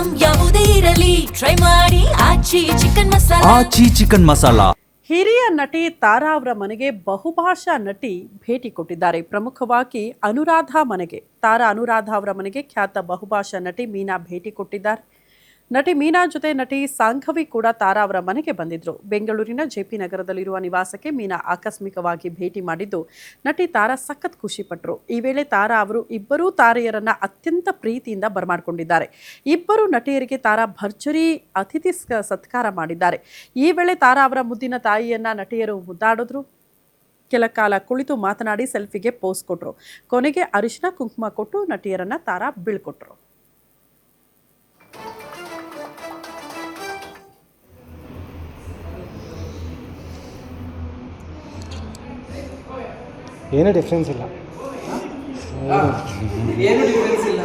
Item ಯಾವುದೇ ಇರಲಿ try ಮಾಡಿ ಆಚಿ ಚಿಕನ್ ಮಸಾಲಾ. ಹಿರಿಯ ನಟಿ ತಾರಾ ಅವರ ಮನೆಗೆ ಬಹುಭಾಷಾ ನಟಿ ಭೇಟಿ ಕೊಟ್ಟಿದ್ದಾರೆ. ಪ್ರಮುಖವಾಗಿ ತಾರಾ ಅನುರಾಧ ಅವರ ಮನೆಗೆ ಖ್ಯಾತ ಬಹುಭಾಷಾ ನಟಿ ಮೀನಾ ಭೇಟಿ ಕೊಟ್ಟಿದ್ದಾರೆ. ನಟಿ ಮೀನಾ ಜೊತೆ ನಟಿ ಸಾಂಘವಿ ಕೂಡ ತಾರಾ ಅವರ ಮನೆಗೆ ಬಂದಿದ್ರು. ಬೆಂಗಳೂರಿನ ಜೆಪಿ ನಗರದಲ್ಲಿರುವ ನಿವಾಸಕ್ಕೆ ಮೀನಾ ಆಕಸ್ಮಿಕವಾಗಿ ಭೇಟಿ ಮಾಡಿದ್ದು ನಟಿ ತಾರಾ ಸಖತ್ ಖುಷಿ ಪಟ್ಟರು. ಈ ವೇಳೆ ತಾರಾ ಅವರು ಇಬ್ಬರೂ ತಾರೆಯರನ್ನ ಅತ್ಯಂತ ಪ್ರೀತಿಯಿಂದ ಬರಮಾಡಿಕೊಂಡಿದ್ದಾರೆ. ಇಬ್ಬರು ನಟಿಯರಿಗೆ ತಾರಾ ಭರ್ಜರಿ ಅತಿಥಿ ಸತ್ಕಾರ ಮಾಡಿದ್ದಾರೆ. ಈ ವೇಳೆ ತಾರಾ ಅವರ ಮುದ್ದಿನ ತಾಯಿಯನ್ನ ನಟಿಯರು ಮುದ್ದಾಡಿದ್ರು. ಕೆಲ ಕಾಲ ಕುಳಿತು ಮಾತನಾಡಿ ಸೆಲ್ಫಿಗೆ ಪೋಸ್ ಕೊಟ್ಟರು. ಕೊನೆಗೆ ಅರಿಶಿನ ಕುಂಕುಮ ಕೊಟ್ಟು ನಟಿಯರನ್ನ ತಾರಾ ಬೀಳ್ಕೊಟ್ರು. ಏನೂ ಡಿಫ್ರೆನ್ಸ್ ಇಲ್ಲ. ಏನು ಡಿಫ್ರೆನ್ಸ್ ಇಲ್ಲ.